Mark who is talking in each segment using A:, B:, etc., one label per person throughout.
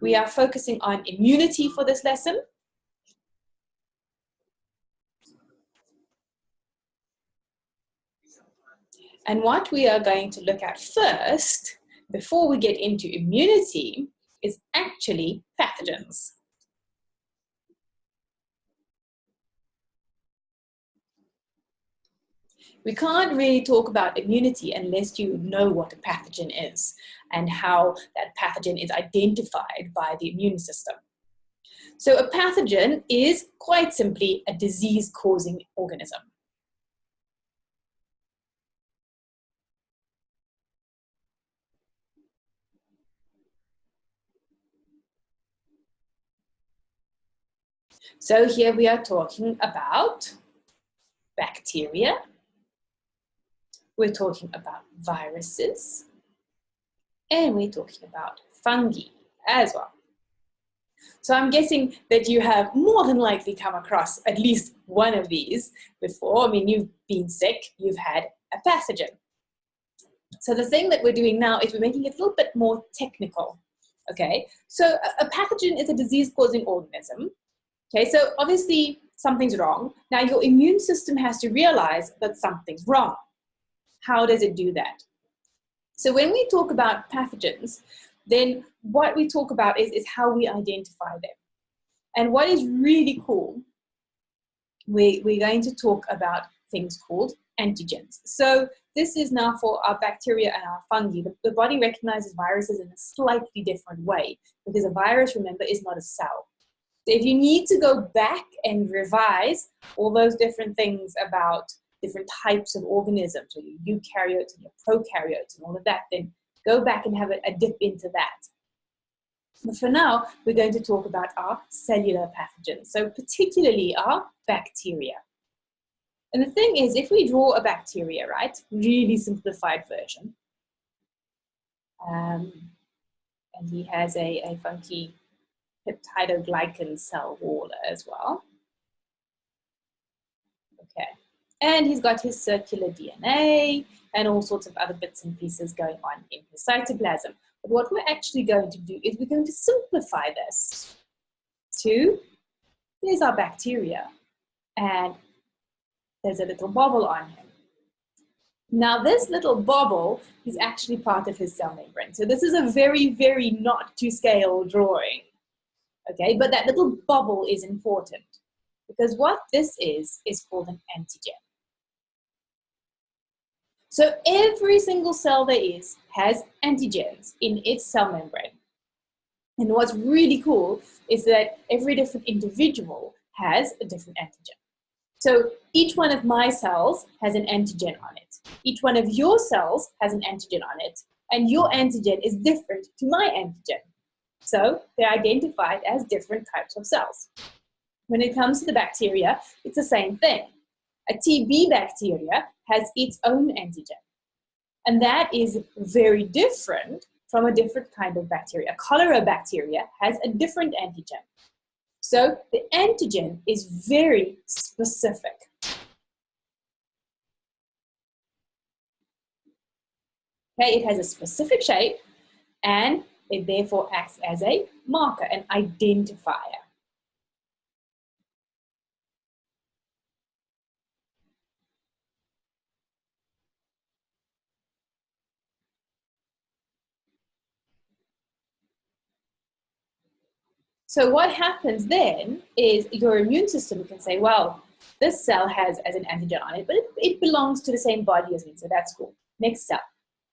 A: We are focusing on immunity for this lesson. And what we are going to look at first, before we get into immunity, is actually pathogens. We can't really talk about immunity unless you know what a pathogen is and how that pathogen is identified by the immune system. So a pathogen is quite simply a disease-causing organism. So here we are talking about bacteria. We're talking about viruses. And we're talking about fungi as well. So I'm guessing that you have more than likely come across at least one of these before. I mean, you've been sick, you've had a pathogen. So the thing that we're doing now is we're making it a little bit more technical. Okay, so a pathogen is a disease-causing organism. Okay, so obviously something's wrong. Now your immune system has to realize that something's wrong. How does it do that? So when we talk about pathogens, then what we talk about is how we identify them. And what is really cool, we're going to talk about things called antigens. So this is now for our bacteria and our fungi. The body recognizes viruses in a slightly different way because a virus, remember, is not a cell. So if you need to go back and revise all those different things about different types of organisms, so your eukaryotes and your prokaryotes and all of that, then go back and have a dip into that. But for now, we're going to talk about our cellular pathogens, so particularly our bacteria. And the thing is, if we draw a bacteria, right, really simplified version, and he has a funky peptidoglycan cell wall as well. Okay, and he's got his circular DNA and all sorts of other bits and pieces going on in his cytoplasm. But what we're actually going to do is we're going to simplify this to, there's our bacteria, and there's a little bobble on him. Now this little bobble is actually part of his cell membrane. So this is a very, very not to scale drawing. Okay, but that little bubble is important because what this is called an antigen. So every single cell there is has antigens in its cell membrane. And what's really cool is that every different individual has a different antigen. So each one of my cells has an antigen on it. Each one of your cells has an antigen on it. And your antigen is different to my antigen. So they're identified as different types of cells. When it comes to the bacteria, it's the same thing. A TB bacteria has its own antigen. And that is very different from a different kind of bacteria. A cholera bacteria has a different antigen. So the antigen is very specific. Okay, it has a specific shape and it therefore acts as a marker, an identifier. So what happens then is your immune system can say, well, this cell has as an antigen on it, but it belongs to the same body as me, so that's cool. Next cell,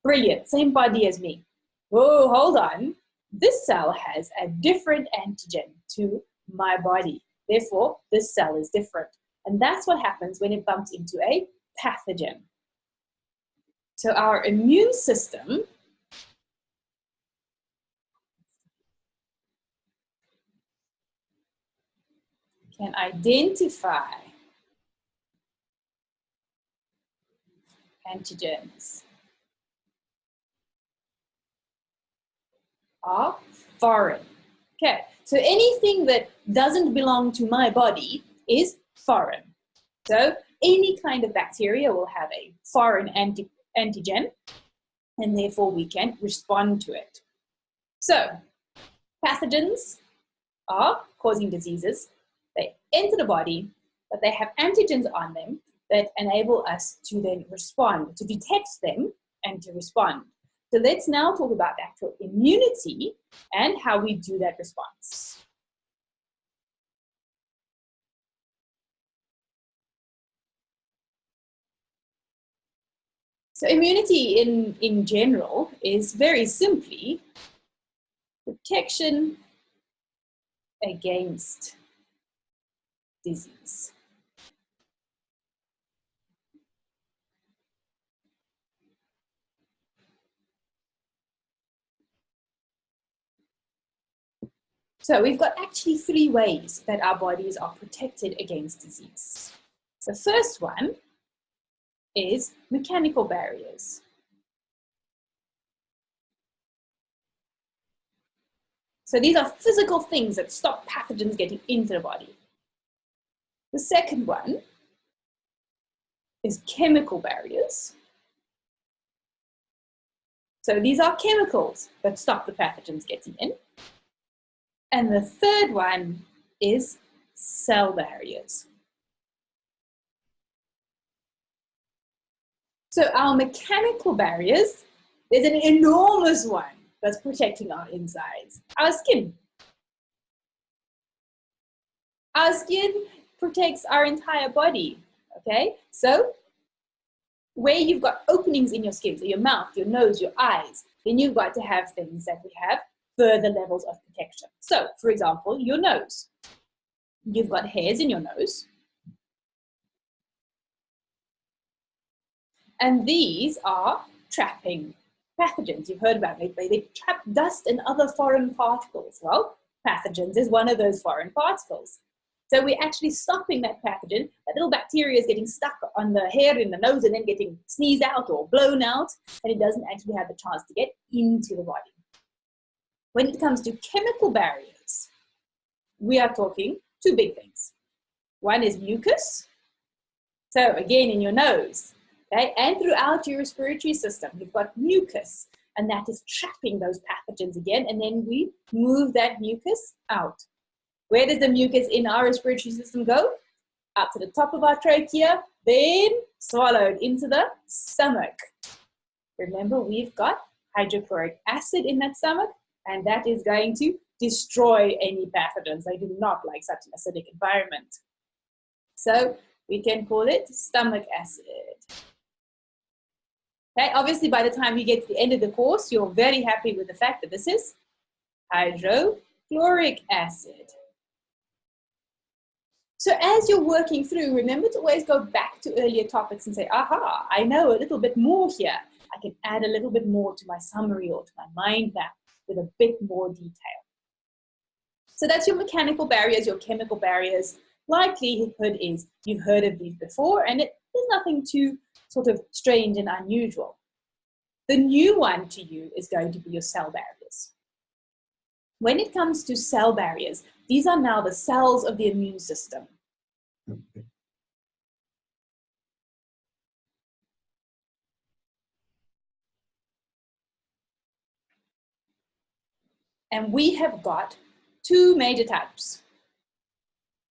A: brilliant, same body as me. Whoa, hold on. This cell has a different antigen to my body. Therefore, this cell is different. And that's what happens when it bumps into a pathogen. So our immune system can identify antigens are foreign. Okay, so anything that doesn't belong to my body is foreign. So any kind of bacteria will have a foreign antigen, and therefore we can respond to it. So Pathogens are causing diseases. They enter the body, but they have antigens on them that enable us to then respond, to detect them and to respond. So let's now talk about actual immunity and how we do that response. So immunity in general is very simply protection against disease. So we've got actually 3 ways that our bodies are protected against disease. The first one is mechanical barriers. So these are physical things that stop pathogens getting into the body. The second one is chemical barriers. So these are chemicals that stop the pathogens getting in. And the third one is cell barriers. So our mechanical barriers, there's an enormous one that's protecting our insides. Our skin. Our skin protects our entire body, okay? So where you've got openings in your skin, so your mouth, your nose, your eyes, then you've got to have things that we have further levels of protection. So, for example, your nose. You've got hairs in your nose. And these are trapping pathogens. You've heard about it. They trap dust and other foreign particles. Well, pathogens is one of those foreign particles. So we're actually stopping that pathogen. That little bacteria is getting stuck on the hair in the nose and then getting sneezed out or blown out, and it doesn't actually have the chance to get into the body. When it comes to chemical barriers, we are talking 2 big things. One is mucus. So again, in your nose, okay, and throughout your respiratory system, you've got mucus, and that is trapping those pathogens again, and then we move that mucus out. Where does the mucus in our respiratory system go? Up to the top of our trachea, then swallowed into the stomach. Remember, we've got hydrochloric acid in that stomach, and that is going to destroy any pathogens. They do not like such an acidic environment. So we can call it stomach acid. Okay, obviously by the time you get to the end of the course, you're very happy with the fact that this is hydrochloric acid. So as you're working through, remember to always go back to earlier topics and say, aha, I know a little bit more here. I can add a little bit more to my summary or to my mind map with a bit more detail. So that's your mechanical barriers, your chemical barriers. Likelihood is you've heard of these before, and there's nothing too sort of strange and unusual. The new one to you is going to be your cell barriers. When it comes to cell barriers, these are now the cells of the immune system. And we have got 2 major types.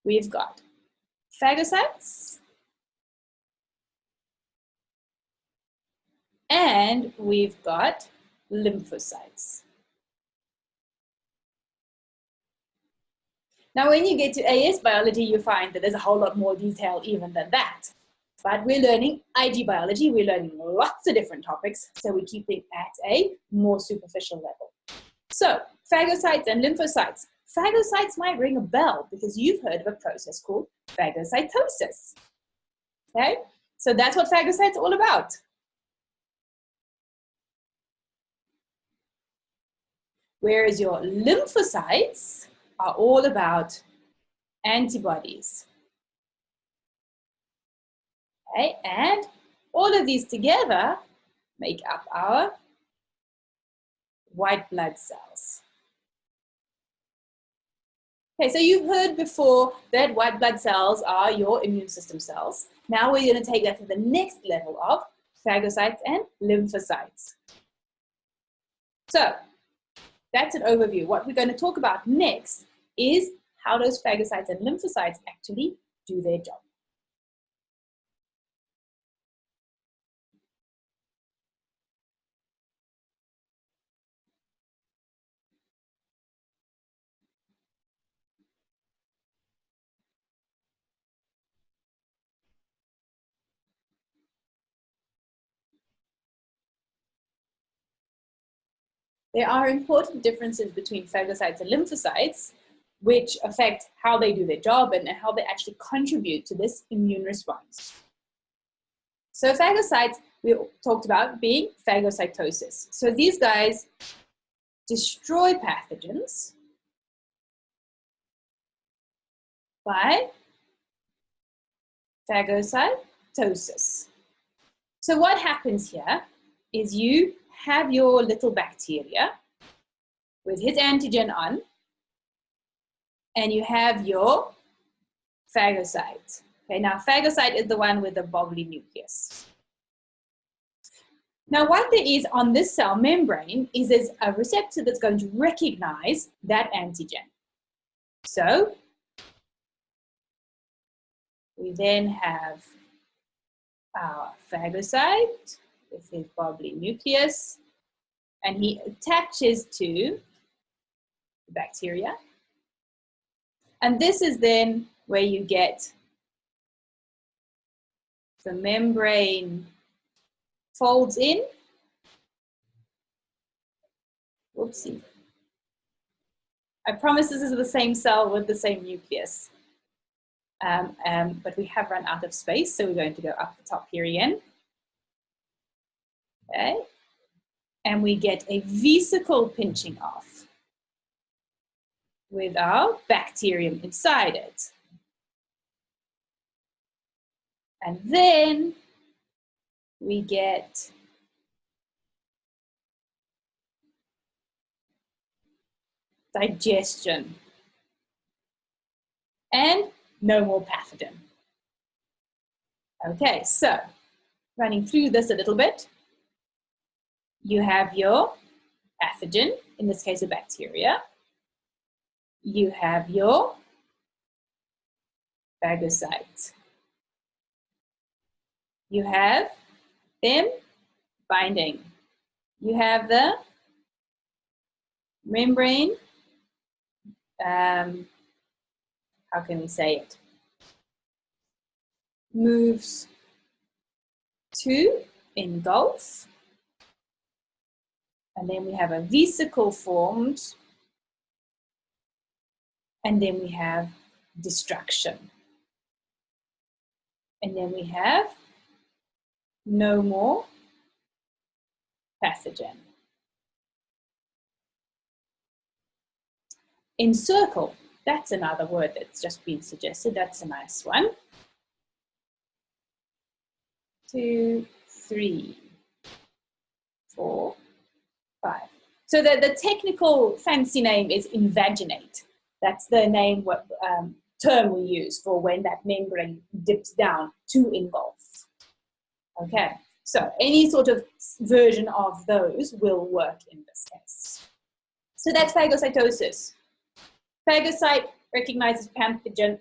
A: We've got phagocytes and we've got lymphocytes. Now, when you get to AS biology, you find that there's a whole lot more detail even than that. But we're learning IG biology, we're learning lots of different topics, so we're keeping at a more superficial level. So, phagocytes and lymphocytes. Phagocytes might ring a bell because you've heard of a process called phagocytosis. Okay, so that's what phagocytes are all about. Whereas your lymphocytes are all about antibodies. Okay, and all of these together make up our white blood cells. Okay, so you've heard before that white blood cells are your immune system cells. Now we're going to take that to the next level of phagocytes and lymphocytes. So, that's an overview. What we're going to talk about next is how those phagocytes and lymphocytes actually do their job. There are important differences between phagocytes and lymphocytes, which affect how they do their job and how they actually contribute to this immune response. So phagocytes, we talked about being phagocytosis. So these guys destroy pathogens by phagocytosis. So what happens here is you have your little bacteria with his antigen on, and you have your phagocyte. Okay, now phagocyte is the one with the bobbly nucleus. Now what there is on this cell membrane is there's a receptor that's going to recognize that antigen. So we then have our phagocyte with his bobbly nucleus, and he attaches to the bacteria. And this is then where you get the membrane folds in. Whoopsie. I promise this is the same cell with the same nucleus. But we have run out of space, so we're going to go up the top here again. Okay. And we get a vesicle pinching off with our bacterium inside it. And then we get digestion and no more pathogen. Okay, so running through this a little bit, you have your pathogen, in this case a bacteria. You have your phagocyte. You have them binding. You have the membrane, how can we say it? Moves to engulf. And then we have a vesicle formed. And then we have destruction. And then we have no more pathogen. Encircle, that's another word that's just been suggested. That's a nice one. 2, 3, 4, 5. So the technical fancy name is invaginate. That's the name, term we use for when that membrane dips down to engulf. Okay, so any sort of version of those will work in this case. So that's phagocytosis. Phagocyte recognizes pathogen.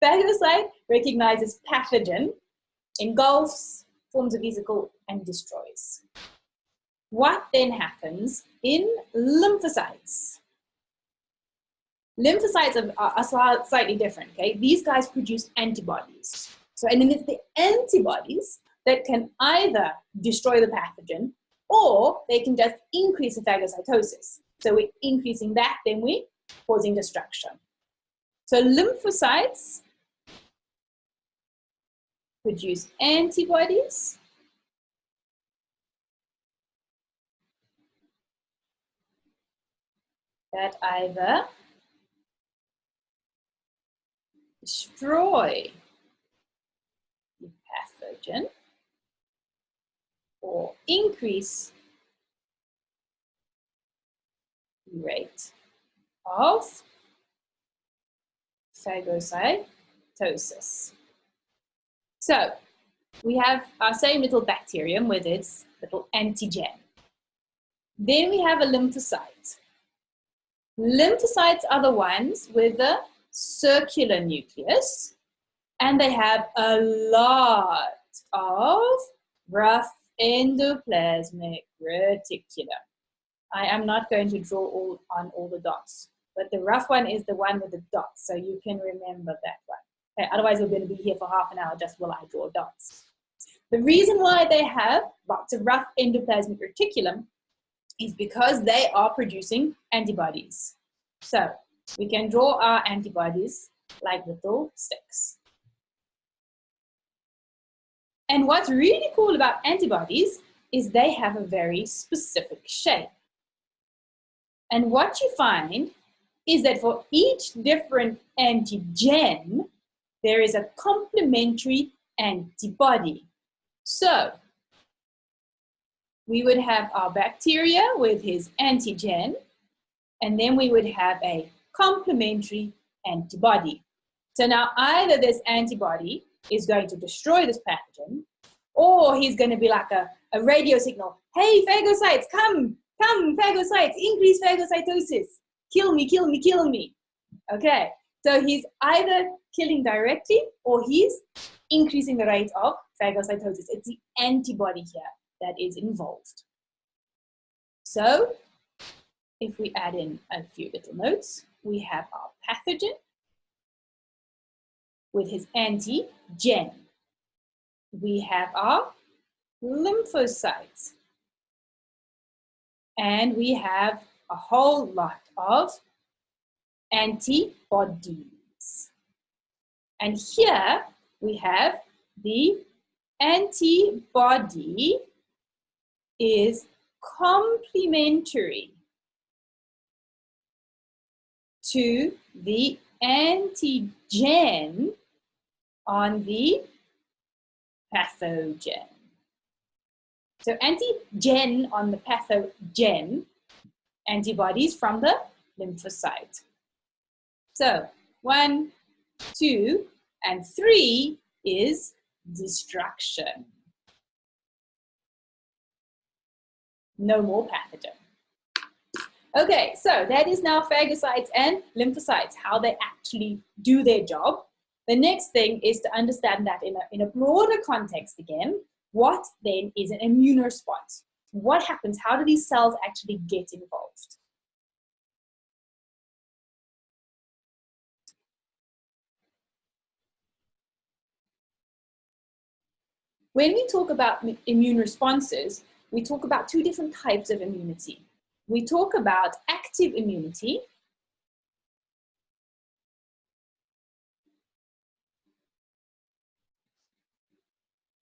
A: Phagocyte recognizes pathogen, engulfs, forms a vesicle, and destroys. What then happens in lymphocytes? Lymphocytes are slightly different, okay? These guys produce antibodies. So, and then it's the antibodies that can either destroy the pathogen or they can just increase the phagocytosis. So we're increasing that, then we're causing destruction. So lymphocytes produce antibodies that either destroy the pathogen or increase the rate of phagocytosis. So we have our same little bacterium with its little antigen. Then we have a lymphocyte. Lymphocytes are the ones with the circular nucleus, and they have a lot of rough endoplasmic reticulum. I am not going to draw on all the dots, but the rough one is the one with the dots, so you can remember that one. Okay, otherwise we're going to be here for half an hour just while I draw dots. The reason why they have lots of rough endoplasmic reticulum is because they are producing antibodies. So we can draw our antibodies like little sticks. And what's really cool about antibodies is they have a very specific shape. And what you find is that for each different antigen, there is a complementary antibody. So we would have our bacteria with his antigen, and then we would have a complementary antibody. So now either this antibody is going to destroy this pathogen, or he's going to be like a radio signal. Hey, phagocytes, come, phagocytes, increase phagocytosis. Kill me, kill me, kill me. Okay, so he's either killing directly or he's increasing the rate of phagocytosis. It's the antibody here that is involved. So if we add in a few little notes, we have our pathogen with his antigen. We have our lymphocytes. And we have a whole lot of antibodies. And here we have the antibody is complementary to the antigen on the pathogen. So antigen on the pathogen, antibodies from the lymphocyte. So 1, 2, and 3 is destruction. No more pathogen. Okay, so that is now phagocytes and lymphocytes, how they actually do their job. The next thing is to understand that in a broader context again, what then is an immune response? What happens? How do these cells actually get involved? When we talk about immune responses, we talk about two different types of immunity. We talk about active immunity,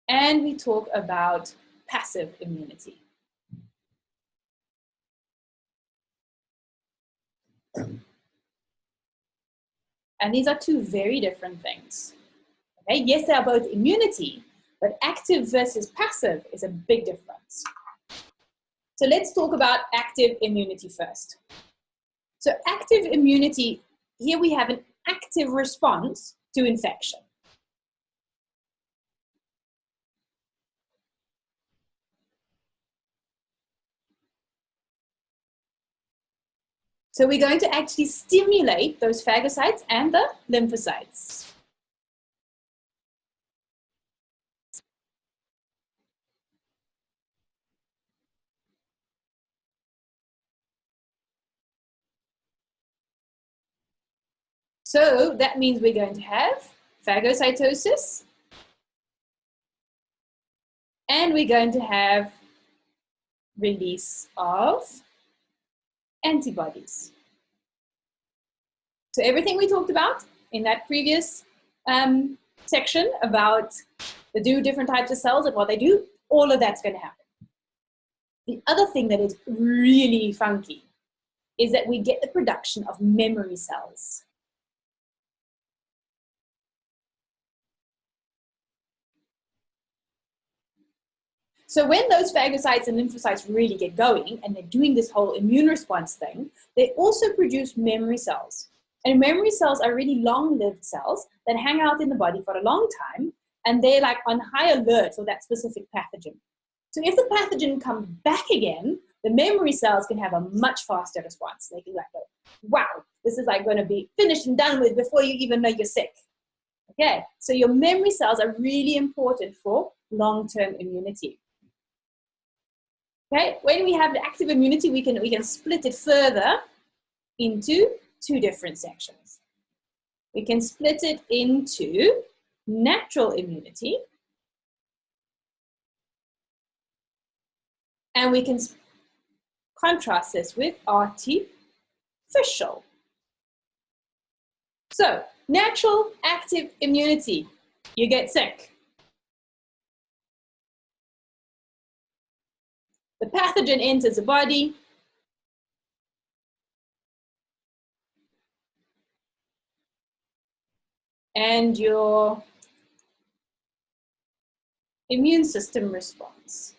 A: and we talk about passive immunity. And these are two very different things. Okay? Yes, they are both immunity, but active versus passive is a big difference. So let's talk about active immunity first. So active immunity, here we have an active response to infection. So we're going to actually stimulate those phagocytes and the lymphocytes. So that means we're going to have phagocytosis, and we're going to have release of antibodies. So everything we talked about in that previous section about the different types of cells and what they do, all of that's going to happen. The other thing that is really funky is that we get the production of memory cells. So when those phagocytes and lymphocytes really get going and they're doing this whole immune response thing, they also produce memory cells. And memory cells are really long-lived cells that hang out in the body for a long time, and they're like on high alert for that specific pathogen. So if the pathogen comes back again, the memory cells can have a much faster response. They can like go wow, this is like going to be finished and done with before you even know you're sick. Okay, so your memory cells are really important for long-term immunity. Okay, when we have the active immunity, we can split it further into two different sections. We can split it into natural immunity, and we can contrast this with artificial. So, natural active immunity, you get sick. The pathogen enters the body, and your immune system responds.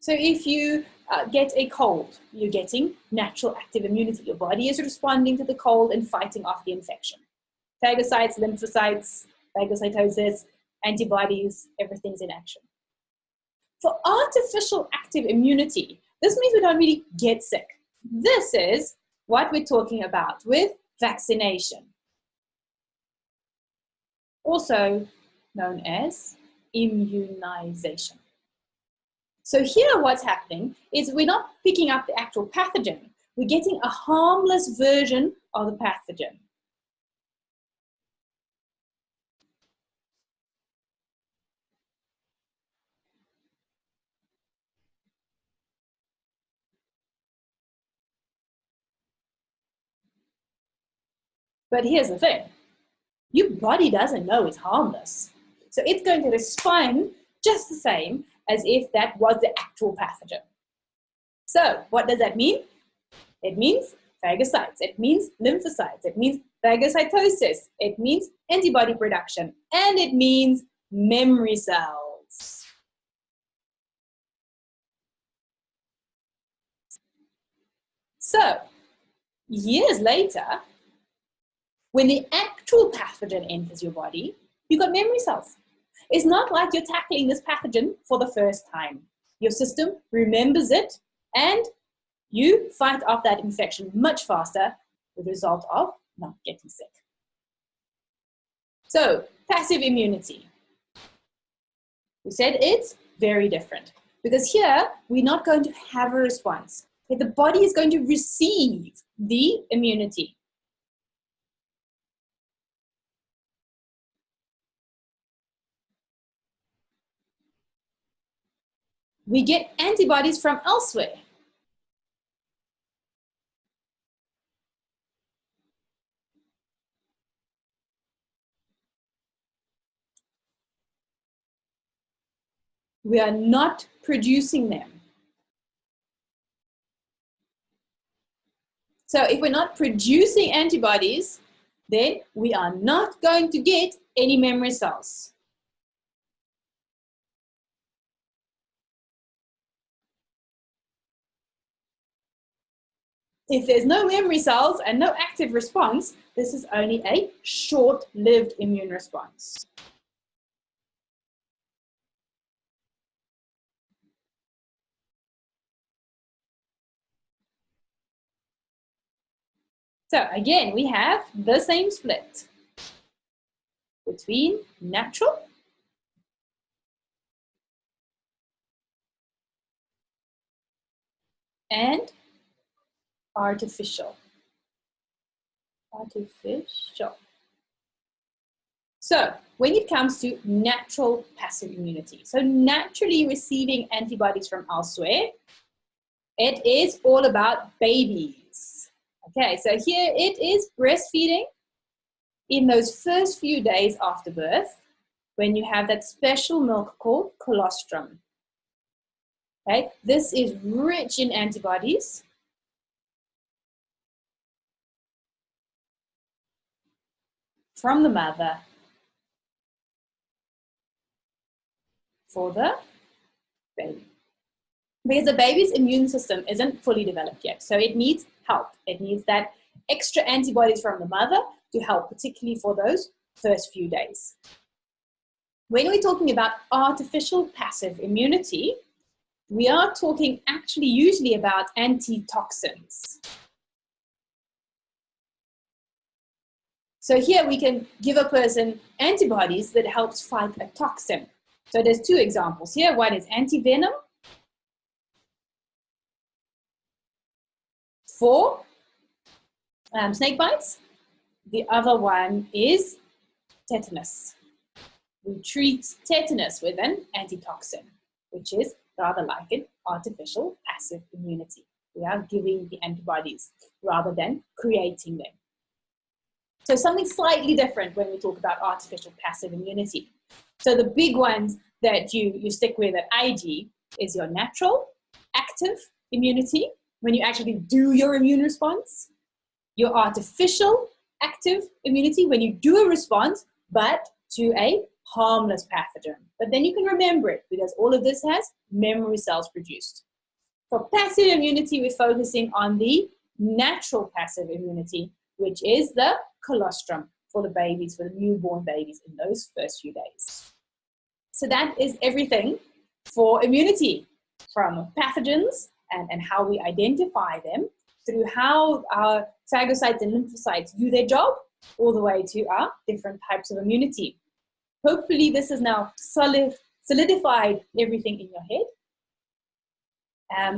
A: So if you get a cold, you're getting natural active immunity. Your body is responding to the cold and fighting off the infection. Phagocytes, lymphocytes, phagocytosis, antibodies, everything's in action. For artificial active immunity, this means we don't really get sick. This is what we're talking about with vaccination, also known as immunization. So here what's happening is we're not picking up the actual pathogen. We're getting a harmless version of the pathogen. But here's the thing. Your body doesn't know it's harmless. So it's going to respond just the same as if that was the actual pathogen. So what does that mean? It means phagocytes, it means lymphocytes, it means phagocytosis, it means antibody production, and it means memory cells. So, years later, when the actual pathogen enters your body, you've got memory cells. It's not like you're tackling this pathogen for the first time. Your system remembers it, and you fight off that infection much faster with the result of not getting sick. So, passive immunity. We said it's very different because here we're not going to have a response. The body is going to receive the immunity. We get antibodies from elsewhere. We are not producing them. So if we're not producing antibodies, then we are not going to get any memory cells. If there's no memory cells and no active response, this is only a short-lived immune response. So again, we have the same split between natural and artificial. So when it comes to natural passive immunity, so naturally receiving antibodies from elsewhere, it is all about babies. Okay, so here it is breastfeeding in those first few days after birth when you have that special milk called colostrum. Okay, this is rich in antibodies. From the mother for the baby. Because the baby's immune system isn't fully developed yet, so it needs help. It needs that extra antibodies from the mother to help, particularly for those first few days. When we're talking about artificial passive immunity, we are talking actually usually about antitoxins. So here we can give a person antibodies that helps fight a toxin. So there's two examples here. One is antivenom for snake bites. The other one is tetanus. We treat tetanus with an antitoxin, which is rather like an artificial passive immunity. We are giving the antibodies rather than creating them. So something slightly different when we talk about artificial passive immunity. So the big ones that you stick with at IG is your natural active immunity, when you actually do your immune response, your artificial active immunity, when you do a response, but to a harmless pathogen. But then you can remember it because all of this has memory cells produced. For passive immunity, we're focusing on the natural passive immunity, which is the colostrum for the babies, for the newborn babies in those first few days. So that is everything for immunity, from pathogens and how we identify them, through how our phagocytes and lymphocytes do their job, all the way to our different types of immunity. Hopefully this has now solidified everything in your head,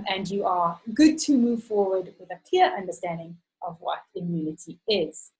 A: and you are good to move forward with a clear understanding of what immunity is.